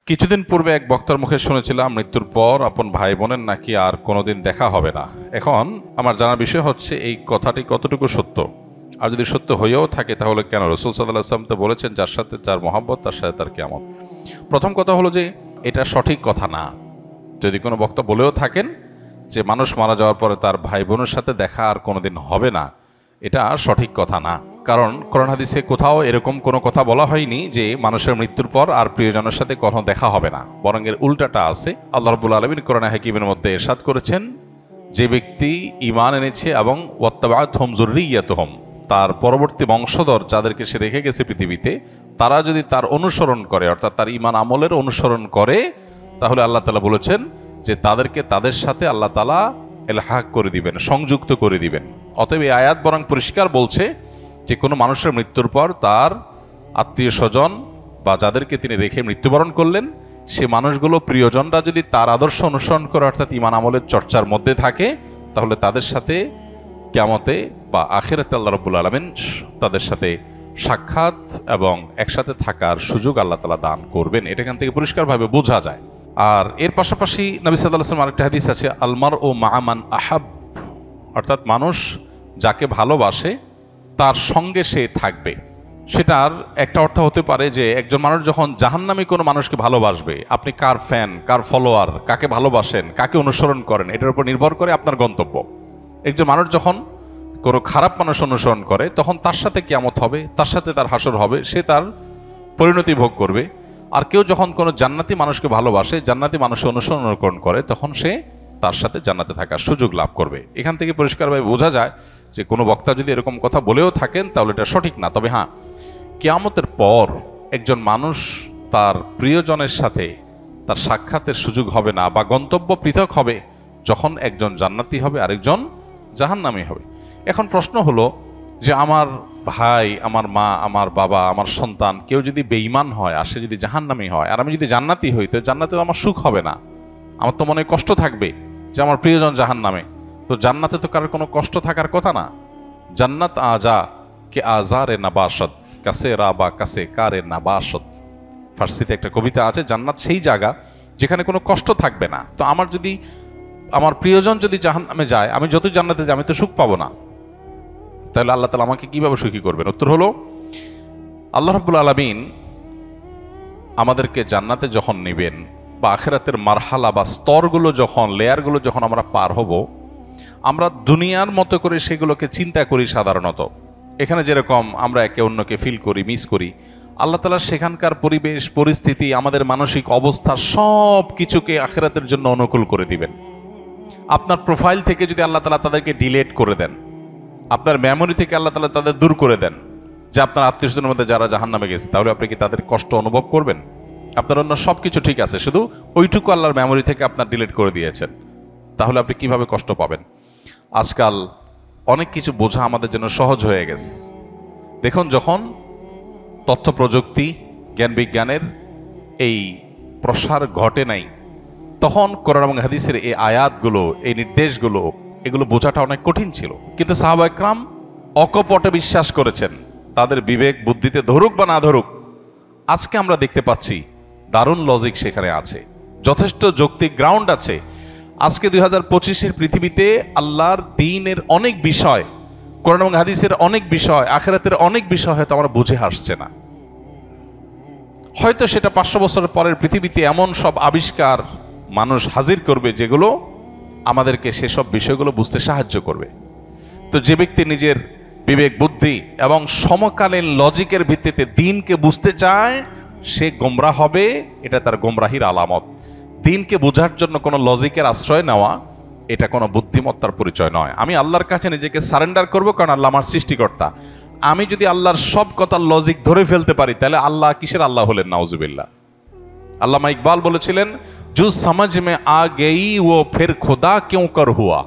কিছুদিন পূর্বে এক বক্তার মুখে শুনেছিলাম মৃত্যুর পর আপন ভাই বোনের নাকি আর কোনোদিন দেখা হবে না। এখন আমার জানার বিষয় হচ্ছে এই কথাটি কতটুকু সত্য, আর যদি সত্য হয়েও থাকে তাহলে কেন? রাসূল সাল্লাল্লাহু আলাইহি ওয়াসাল্লাম তো বলেছেন, যার সাথে যার মহব্বত তার সাথে তার কিয়ামত। প্রথম কথা হলো যে এটা সঠিক কথা না। যদি কোনো বক্তা বলেও থাকেন যে মানুষ মারা যাওয়ার পরে তার ভাই বোনের সাথে দেখা আর কোনোদিন হবে না, এটা সঠিক কথা না। কারণ কোরআন হাদিসে কোথাও এরকম কোনো কথা বলা হয়নি যে মানুষের মৃত্যুর পর আর প্রিয়জনের সাথে কখনো দেখা হবে না, বরং এর উল্টাটা আছে। আল্লাহ রাব্বুল আলামিন কোরআনে হাকিমের মধ্যে ইরশাদ করেছেন, যে ব্যক্তি ঈমান এনেছে এবং ওয়াত্তাবা'আতহুম যুররিয়্যাতুহুম, তার পরবর্তী বংশধর যাদেরকে সে রেখে গেছে পৃথিবীতে, তারা যদি তার অনুসরণ করে, অর্থাৎ তার ঈমান আমলের অনুসরণ করে, তাহলে আল্লাহ তাআলা বলেছেন যে তাদেরকে তাদের সাথে আল্লাহ তাআলা ইলহাক করে দিবেন, সংযুক্ত করে দিবেন। অতএব এই আয়াত বরং পরিষ্কার বলছে যে কোনো মানুষের মৃত্যুর পর তার আত্মীয় স্বজন বা যাদেরকে তিনি রেখে মৃত্যুবরণ করলেন, সে মানুষগুলো প্রিয়জনরা যদি তার আদর্শ অনুসরণ করে, অর্থাৎ ঈমান আমলের চর্চার মধ্যে থাকে, তাহলে তাদের সাথে কিয়ামতে বা আখিরাতে আল্লাহ রাব্বুল আলামিন তাদের সাথে সাক্ষাৎ এবং একসাথে থাকার সুযোগ আল্লাহ তাআলা দান করবেন। এটা এখান থেকে পরিষ্কারভাবে বোঝা যায়। আর এর পাশাপাশি নবী সাল্লাল্লাহু আলাইহি ওয়াসাল্লাম আরেকটা হাদিস আছে, আলমার ও মা'আমান আহাব, অর্থাৎ মানুষ যাকে ভালোবাসে তার সঙ্গে সে থাকবে। সেটার একটা অর্থ হতে পারে যে একজন মানুষ যখন জাহান্নামী কোনো মানুষকে ভালোবাসবে, আপনি কার ফ্যান, কার ফলোয়ার, কাকে ভালোবাসেন, কাকে অনুসরণ করেন, এটার উপর নির্ভর করে আপনার গন্তব্য। একজন মানুষ যখন কোনো খারাপ মানুষ অনুসরণ করে, তখন তার সাথে কিয়ামত হবে, তার সাথে তার হাসর হবে, সে তার পরিণতি ভোগ করবে। আর কেউ যখন কোনো জান্নাতি মানুষকে ভালোবাসে, জান্নাতি মানুষকে অনুসরণ করে, তখন সে তার সাথে জান্নাতে থাকার সুযোগ লাভ করবে। এখান থেকে পরিষ্কারভাবে বোঝা যায় যে কোনো বক্তা যদি এরকম কথা বলেও থাকেন তাহলে এটা সঠিক না। তবে হ্যাঁ, কিয়ামতের পর একজন মানুষ তার প্রিয়জনের সাথে তার সাক্ষাতের সুযোগ হবে না, বা গন্তব্য পৃথক হবে, যখন একজন জান্নাতি হবে আরেকজন জাহান্নামী হবে। এখন প্রশ্ন হলো যে আমার ভাই, আমার মা, আমার বাবা, আমার সন্তান কেউ যদি বেঈমান হয় আর সে যদি জাহান্নামী হয়, আর আমি যদি জান্নাতি হই, তো জান্নাতে তো আমার সুখ হবে না, আমার তো মনে কষ্ট থাকবে যে আমার প্রিয়জন জাহান্নামে। তো জান্নাতে তো কারোর কোনো কষ্ট থাকার কথা না। জান্নাত আজা কে আজারে নাবাসত, কাছে রাবা কাছে কারে নাবাসত। ফার্সিতে একটা কবিতা আছে, জান্নাত সেই জায়গা যেখানে কোনো কষ্ট থাকবে না। তো আমার যদি আমার প্রিয়জন যদি জাহান্নামে যায়, আমি যতই জান্নাতে যাই, আমি তো সুখ পাবো না। তাহলে আল্লাহ তাআলা আমাকে কিভাবে সুখী করবেন? উত্তর হলো, আল্লাহ রাব্বুল আলামিন আমাদেরকে জান্নাতে যখন নেবেন, বা আখিরাতের মারহালা বা স্তরগুলো যখন, লেয়ারগুলো যখন আমরা পার হব, আমরা দুনিয়ার মতো করে সেগুলোকে চিন্তা করি সাধারণত। এখানে যেরকম আমরা একে অন্যকে ফিল করি, মিস করি, আল্লাহ তাআলা সেখানকার পরিবেশ, পরিস্থিতি, আমাদের মানসিক অবস্থা সব কিছুকে আখিরাতের জন্য অনুকূল করে দিবেন। আপনার প্রোফাইল থেকে যদি আল্লাহ তাআলা তাদেরকে ডিলিট করে দেন, আপনার মেমোরি থেকে আল্লাহ তাআলা তাদের দূর করে দেন, যে আপনার আত্মীয়স্বজনের মধ্যে যারা জাহান্নামে গেছে, তাহলে আপনি কি তাদের কষ্ট অনুভব করবেন? আপনার অন্য সব কিছু ঠিক আছে, শুধু ওইটুকু আল্লাহর মেমোরি থেকে আপনার ডিলিট করে দিয়েছেন, তাহলে আপনি কিভাবে কষ্ট পাবেন? আজকাল অনেক কিছু বোঝা আমাদের জন্য সহজ হয়ে গেছে। দেখুন, যখন তথ্য প্রযুক্তি, জ্ঞান বিজ্ঞানের এই প্রসার ঘটে নাই, তখন কোরআন এবং হাদিসের এই আয়াতগুলো, এই নির্দেশগুলো, এগুলো বোঝাটা অনেক কঠিন ছিল। কিন্তু সাহাবা ইকরাম অকপটে বিশ্বাস করেছেন, তাদের বিবেক বুদ্ধিতে ধরুক বা না ধরুক। আজকে আমরা দেখতে পাচ্ছি দারুণ লজিক সেখানে আছে, যথেষ্ট যৌক্তিক গ্রাউন্ড আছে। আজকে 2025-এর পৃথিবীতে আল্লাহর দ্বীনের অনেক বিষয়, কোরআন এবং হাদিসের অনেক বিষয়, আখিরাতের অনেক বিষয় হয়তো আমরা বুঝে আসছে না। হয়তো সেটা 500 বছরের পরের পৃথিবীতে এমন সব আবিষ্কার মানুষ হাজির করবে যেগুলো আমাদেরকে সেসব বিষয়গুলো বুঝতে সাহায্য করবে। তো যে ব্যক্তি নিজের বিবেক বুদ্ধি এবং সমকালীন লজিকের ভিত্তিতে দ্বীনকে বুঝতে চায়, সে গোমরাহ হবে। এটা তার গোমরাহির আলামত। দ্বীনকে বোঝার জন্য কোনো লজিকের আশ্রয় নেওয়া, এটা কোনো বুদ্ধিমত্তার পরিচয় নয়। আমি আল্লাহর কাছে নিজেকে সারেন্ডার করব, কারণ আল্লাহ আমার সৃষ্টিকর্তা। আমি যদি আল্লাহর সব কথার লজিক ধরে ফেলতে পারি, তাহলে আল্লাহ কিসের আল্লাহ হলেন? নাউজুবিল্লাহ। আল্লামা ইকবাল বলেছিলেন, জু সমঝ মে আ গই ও ফির খোদা কিউ কর হুয়া।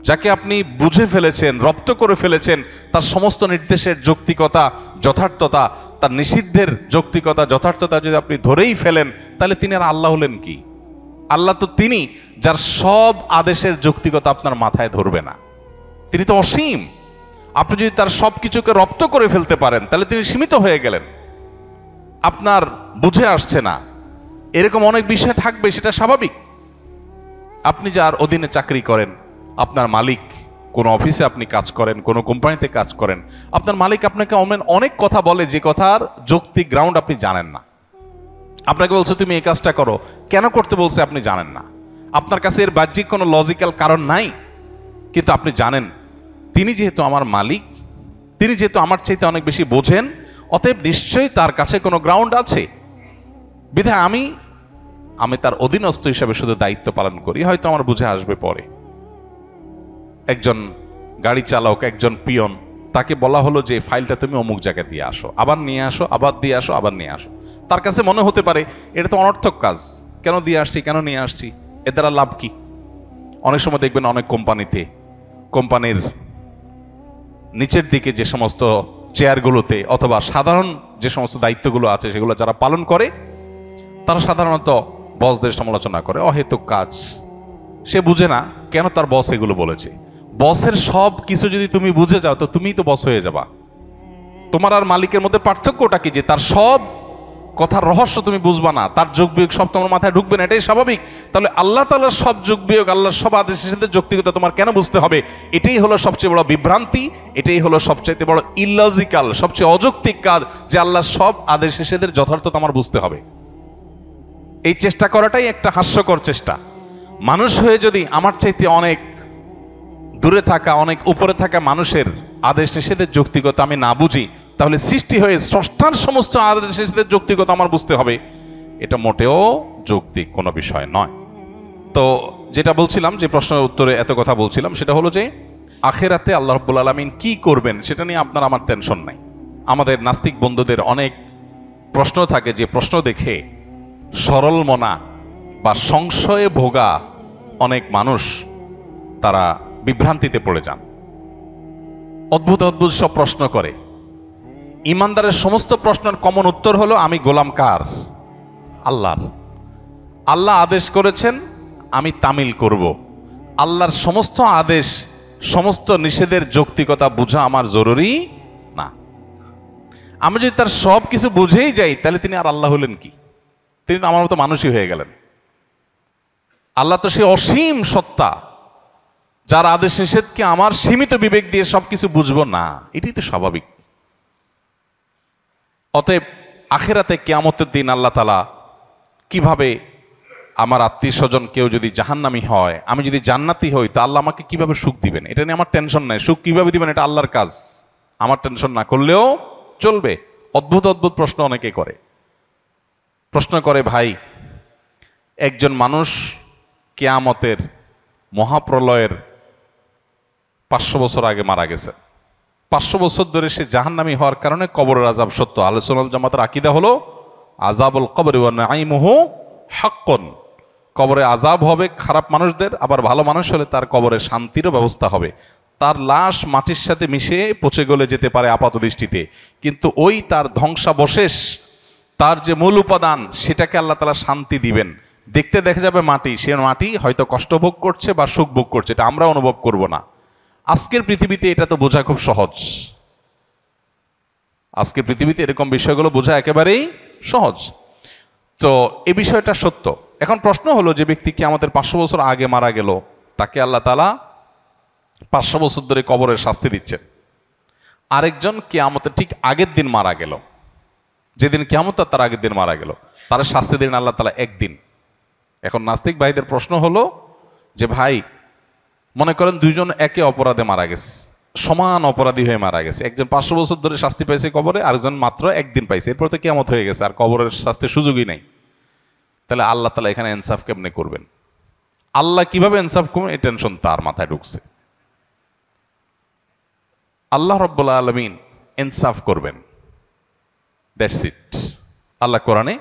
যাকে আপনি বুঝে ফেলেছেন, রপ্ত করে ফেলেছেন, তার সমস্ত নির্দেশের যৌক্তিকতা, যথার্থতা, তার নিষিদ্ধের যৌক্তিকতা, যথার্থতা যদি আপনি ধরেই ফেলেন, তাহলে তিনি আর আল্লাহ হলেন কি? আল্লাহ তো তিনি যার সব আদেশের যৌক্তিকতা আপনার মাথায় ধরবে না। তিনি তো অসীম। আপনি যদি তার সবকিছুকে রপ্ত করে ফেলতে পারেন, তাহলে তিনি সীমিত হয়ে গেলেন। আপনার বুঝে আসছে না, এরকম অনেক বিষয় থাকবে, সেটা স্বাভাবিক। আপনি যার অধীনে চাকরি করেন, আপনার মালিক, কোন অফিসে আপনি কাজ করেন, কোন কোম্পানিতে কাজ করেন, আপনার মালিক আপনাকে অনেক কথা বলে যে কথার যৌক্তিক গ্রাউন্ড আপনি জানেন না। আপনাকে বলছে তুমি এই কাজটা করো, কেন করতে বলছে আপনি জানেন না। আপনার কাছে এর বাহ্যিক কোনো লজিক্যাল কারণ নাই, কিন্তু আপনি জানেন তিনি যেহেতু আমার মালিক, তিনি যেহেতু আমার চাইতে অনেক বেশি বোঝেন, অতএব নিশ্চয়ই তার কাছে কোনো গ্রাউন্ড আছে। বিধায় আমি তার অধীনস্থ হিসাবে শুধু দায়িত্ব পালন করি, হয়তো আমার বুঝে আসবে পরে। একজন গাড়ি চালক, একজন পিয়ন, তাকে বলা হলো যে ফাইলটা তুমি অমুক জায়গায় দিয়ে আসো, আবার নিয়ে আসো, আবার দিয়ে আসো, আবার নিয়ে আসো। তার কাছে মনে হতে পারে এটা তো অনর্থক কাজ, কেন দিয়ে আসছি, কেন নিয়ে আসছি, এর দ্বারা লাভ কি? অনেক সময় দেখবেন অনেক কোম্পানিতে, কোম্পানির নিচের দিকে যে সমস্ত চেয়ারগুলোতে অথবা সাধারণ যে সমস্ত দায়িত্বগুলো আছে সেগুলো যারা পালন করে, তারা সাধারণত বসদের সমালোচনা করে, অহেতুক কাজ। সে বুঝে না কেন তার বস এগুলো বলেছে। বসের সব কিছু যদি তুমি বুঝে যাও তো তুমিই তো বস হয়ে যাবা। তোমার আর মালিকের মধ্যে পার্থক্যটা কি? যে তার সব কথার রহস্য তুমি বুঝবা না, তার যোগ বিয়োগ সব তোমার মাথায় ঢুকবে না, এটাই স্বাভাবিক। তাহলে আল্লাহ তাআলার সব যোগ বিয়োগ, আল্লাহর সব আদেশের সাথে যৌক্তিকতা তোমার কেন বুঝতে হবে? এটাই হলো সবচেয়ে বড় বিভ্রান্তি, এটাই হলো সবচেয়ে বড় ইললজিক্যাল, সবচেয়ে অযৌক্তিক কাজ, যে আল্লাহর সব আদেশ নিষেধের যথার্থতা আমার বুঝতে হবে। এই চেষ্টা করাটাই একটা হাস্যকর চেষ্টা। মানুষ হয়ে যদি আমার চাইতে অনেক দূরে থাকা, অনেক উপরে থাকা মানুষের আদেশ নিষেধের যৌক্তিকতা আমি না বুঝি, তাহলে সৃষ্টি হয়ে স্রষ্টার সমস্ত আদেশ নিষেধের যৌক্তিকতা আমার বুঝতে হবে, এটা মোটেও যৌক্তিক কোনো বিষয় নয়। তো যেটা বলছিলাম, যে প্রশ্নের উত্তরে এত কথা বলছিলাম, সেটা হলো যে আখেরাতে আল্লাহ রাব্বুল আলামিন কি করবেন সেটা নিয়ে আপনার আমার টেনশন নাই। আমাদের নাস্তিক বন্ধুদের অনেক প্রশ্ন থাকে, যে প্রশ্ন দেখে সরল মনা বা সংশয়ে ভোগা অনেক মানুষ তারা বিভ্রান্তিতে পড়ে যান, অদ্ভুত অদ্ভুত সব প্রশ্ন করে। ইমানদারের সমস্ত প্রশ্নের কমন উত্তর হলো আমি গোলাম কার? আল্লাহর। আল্লাহ আদেশ করেছেন, আমি তামিল করব। আল্লাহর সমস্ত আদেশ, সমস্ত নিষেধের যৌক্তিকতা বোঝা আমার জরুরি না। আমি যদি তার সব কিছু বুঝেই যাই, তাহলে তিনি আর আল্লাহ হলেন কি? তিনি তো আমার মতো মানুষই হয়ে গেলেন। আল্লাহ তো সে অসীম সত্তা, যার আদেশ নিষেধকে আমার সীমিত বিবেক দিয়ে সবকিছু বুঝবো না, এটাই তো স্বাভাবিক। অতএব আখেরাতে কিয়ামতের দিন আল্লাহ তাআলা কিভাবে, আমার আত্মীয় স্বজন কেউ যদি জাহান্নামী হয়, আমি যদি জান্নাতি হই, তো আল্লাহ আমাকে কিভাবে সুখ দিবেন, এটা নিয়ে আমার টেনশন নাই। সুখ কিভাবে দিবেন এটা আল্লাহর কাজ, আমার টেনশন না করলেও চলবে। অদ্ভুত অদ্ভুত প্রশ্ন অনেকে করে। প্রশ্ন করে, ভাই একজন মানুষ কিয়ামতের মহাপ্রলয়ের 500 বছর আগে মারা গেছে, 500 বছর ধরে সে জাহান্নামী হওয়ার কারণে কবরের আযাব সত্য। আহলে সুন্নাত ওয়াল জামাতের আকীদা হলো আযাবুল কবরি ওয়া নাঈমুহু হাক্কুন। কবরে আযাব হবে খারাপ মানুষদের, আবার ভালো মানুষ হলে তার কবরে শান্তিরও ব্যবস্থা হবে। তার লাশ মাটির সাথে মিশে পচে গলে যেতে পারে আপাত দৃষ্টিতে, কিন্তু ওই তার ধ্বংসাবশেষ, তার যে মূল উপাদান, সেটাকে আল্লাহ তাআলা শান্তি দিবেন। দেখতে দেখা যাবে মাটি, সে মাটি হয়তো কষ্ট ভোগ করছে বা সুখ ভোগ করছে, এটা আমরা অনুভব করব না। আজকের পৃথিবীতে এটা তো বোঝা খুব সহজ। আজকের পৃথিবীতে এরকম বিষয়গুলো বোঝা একেবারেই সহজ। তো এই বিষয়টা সত্য। এখন প্রশ্ন হলো, যে ব্যক্তি কিয়ামতের 500 বছর আগে মারা গেল, তাকে আল্লাহ তাআলা 500 বছর ধরে কবরের শাস্তি দিচ্ছেন। আরেকজন কিয়ামতের ঠিক আগের দিন মারা গেল, যেদিন কিয়ামত তার আগের দিন মারা গেল, তার শাস্তি দিন আল্লাহ তাআলা একদিন। এখন নাস্তিক ভাইদের প্রশ্ন হলো যে, ভাই মনে করেন দুইজন একে অপরাধে মারা গেছে, সমান অপরাধী হয়ে মারা গেছে। একজন 500 বছর ধরে শাস্তি পাইছে কবরে, আরেকজন মাত্র একদিন পাইছে, এরপর তো কিয়ামত হয়ে গেছে, আর কবরের শাস্তির সুযোগই নাই। তাহলে আল্লাহ তাআলা এখানে ইনসাফ কেমনে করবেন? আল্লাহ কিভাবে ইনসাফ করবেন, এই টেনশন তার মাথায় ঢুকছে। আল্লাহ রাব্বুল আলামিন ইনসাফ করবেন, দ্যাটস ইট। আল্লাহ কোরআনে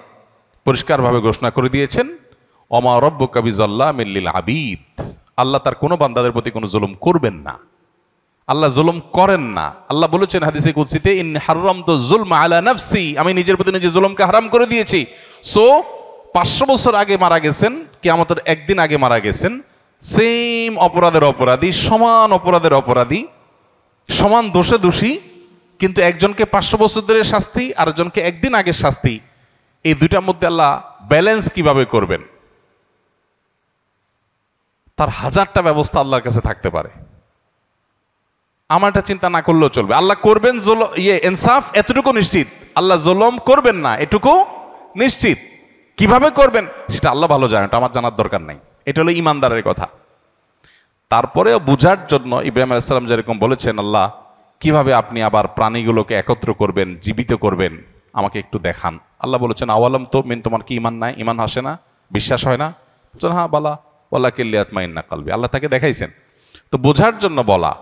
পরিষ্কারভাবে ঘোষণা করে দিয়েছেন, ওমা রব্বুকা বিযাল্লামিল লিল আবিদ। আল্লাহ তার কোনো বান্দাদের প্রতি কোনো জুলুম করবেন না, আল্লাহ জুলুম করেন না। আল্লাহ বলেছেন হাদিসে কুদসিতে, ইন্নী হারামতু যুলমা আলা নাফসি, আমি নিজের প্রতি নিজে জুলুমকে হারাম করে দিয়েছি। সো 500 বছর আগে মারা গেছেন, কিয়ামতের একদিন আগে মারা গেছেন, সেম অপরাধের অপরাধী, সমান অপরাধের অপরাধী, সমান দোষে দোষী, কিন্তু একজনকে 500 বছর ধরে শাস্তি, আরেকজনকে একদিন আগে শাস্তি। এই দুইটার মধ্যে আল্লাহ ব্যালেন্স কিভাবে করবেন, তার হাজারটা ব্যবস্থা আল্লাহর কাছে থাকতে পারে। আমারটা চিন্তা না করলেও চলবে। আল্লাহ করবেন ইনসাফ, এতটুকু নিশ্চিত। আল্লাহ জুলুম করবেন না, এটুকু নিশ্চিত। কিভাবে করবেন সেটা আল্লাহ ভালো জানেন, এটা আমার জানার দরকার নাই। এটা হলো ইমানদারের কথা। তারপরেও বুঝার জন্য ইব্রাহিম আলাইহিস সালাম যেরকম বলেছেন, আল্লাহ কিভাবে আপনি আবার প্রাণীগুলোকে একত্র করবেন, জীবিত করবেন, আমাকে একটু দেখান। আল্লাহ বলেছেন, আওয়ালাম তো মিন, তোমার কি ইমান নাই, ইমান আসে না, বিশ্বাস হয় না? বলছেন, হ্যাঁ বালা ওয়ালাকিন লিয়াতমাইন্না কলবি। আল্লাহ তাকে দেখাইছেন। তো বোঝার জন্য বলা।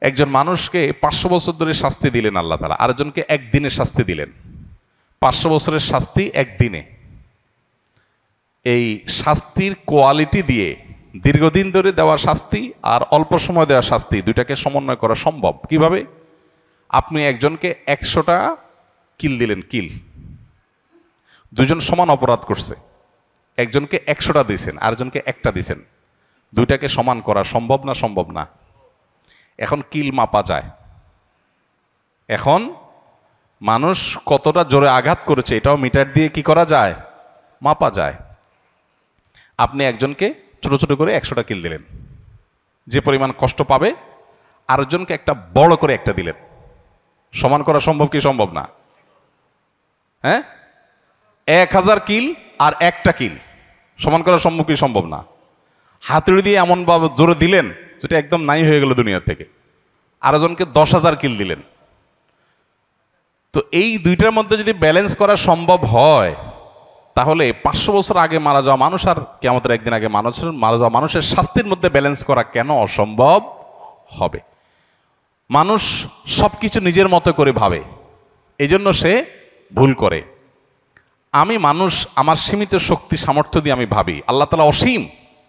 একজন মানুষকে 500 বছর ধরে শাস্তি দিলেন আল্লাহ তাআলা, আরেকজনকে একদিনে শাস্তি দিলেন। 500 বছরের শাস্তি একদিনে। এই শাস্তির কোয়ালিটি দিয়ে দীর্ঘদিন ধরে দেওয়া শাস্তি আর অল্প সময় দেওয়া শাস্তি দুইটাকে সমন্বয় করা সম্ভব কিভাবে? আপনি একজনকে 100টা কিল দিলেন, কিল, দুজন সমান অপরাধ করছে, একজনকে 100টা দিয়েছেন, আরেকজনকে একটা দিয়েছেন, দুইটাকে সমান করা সম্ভব না? সম্ভব না। এখন কিল মাপা যায়। এখন মানুষ কতটা জোরে আঘাত করেছে এটাও মিটার দিয়ে কি করা যায়? মাপা যায়। আপনি একজনকে ছোট ছোট করে 100টা কিল দিলেন, যে পরিমাণ কষ্ট পাবে, আরেকজনকে একটা বড় করে একটা দিলেন, সমান করা সম্ভব কি সম্ভব না? হ্যাঁ, 1000 কিল আর একটা কিল সমান করা সম্ভব কি সম্ভব না? হাতুড়ি দিয়ে এমন ভাবে জোরে দিলেন যেটা একদম নাই হয়ে গেল দুনিয়া থেকে। আরেকজনকে 10,000 কিল দিলেন। তো এই দুইটার মধ্যে যদি ব্যালেন্স করা সম্ভব হয়, তাহলে 500 বছর আগে মারা যাওয়া মানুষ আর কিয়ামতের একদিন আগে মারা যাওয়া মানুষের শাস্তির মধ্যে ব্যালেন্স করা কেন অসম্ভব হবে? মানুষ সবকিছু নিজের মতো করে ভাবে, এজন্য সে ভুল করে। আমি মানুষ, আমার সীমিত শক্তি সামর্থ্য দিয়ে আমি ভাবি, আল্লাহ তাআলা অসীম,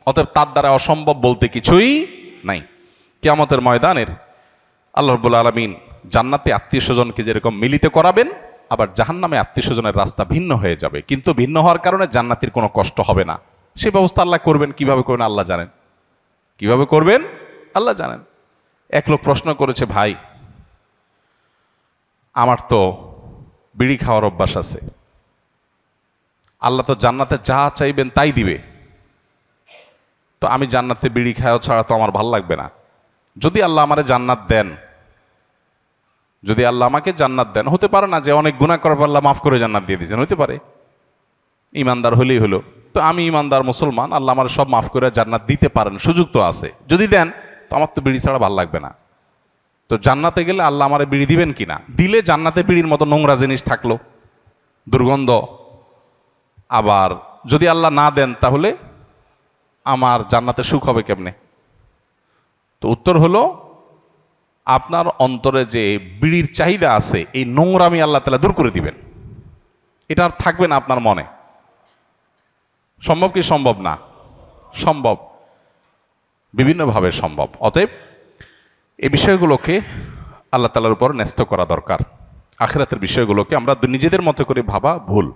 অতএব তার দ্বারা অসম্ভব বলতে কিছুই নাই। কিয়ামতের ময়দানের আল্লাহ রাব্বুল আলামিন জান্নাতে আত্মীয় স্বজনকে যেরকম মিলিত করাবেন, আবার জাহান্নামে আত্মীয় স্বজনের রাস্তা ভিন্ন হয়ে যাবে, কিন্তু ভিন্ন হওয়ার কারণে জান্নাতীর কোনো কষ্ট হবে না। সেই ব্যবস্থা আল্লাহ করবেন। কিভাবে করবেন আল্লাহ জানেন, কিভাবে করবেন আল্লাহ জানেন। এক লোক প্রশ্ন করেছে, ভাই আমার তো বিড়ি খাওয়ার অভ্যাস আছে, আল্লাহ তো জান্নাতে যা চাইবেন তাই দিবে, তো আমি জান্নাতে বিড়ি খাওয়া ছাড়া তো আমার ভাল লাগবে না। যদি আল্লাহ আমারে জান্নাত দেন, যদি আল্লাহ আমাকে জান্নাত দেন, হতে পারে না যে অনেক গুনাহ করার পর আল্লাহ মাফ করে জান্নাত দিয়ে দিয়েছেন, হতে পারে, ইমানদার হলেই হলো। তো আমি ইমানদার মুসলমান, আল্লাহ আমার সব মাফ করে জান্নাত দিতে পারেন, সুযোগ তো আছে। যদি দেন তো আমার তো বিড়ি ছাড়া ভাল লাগবে না। তো জান্নাতে গেলে আল্লাহ আমারে বিড়ি দিবেন কিনা? দিলে জান্নাতে বিড়ির মতো নোংরা জিনিস থাকলো, দুর্গন্ধ। আবার যদি আল্লাহ না দেন, তাহলে আমার জান্নাতে সুখ হবে কেমনে? তো উত্তর হলো, আপনার অন্তরে যে বিড়ির চাহিদা আছে, এই নোংরামি আল্লাহ তাআলা দূর করে দিবেন, এটা আর থাকবে না আপনার মনে। সম্ভব কি সম্ভব না? সম্ভব, বিভিন্নভাবে সম্ভব। অতএব এই বিষয়গুলোকে আল্লাহ তাআলার উপর ন্যস্ত করা দরকার। আখিরাতের বিষয়গুলোকে আমরা নিজেদের মতো করে ভাবা ভুল।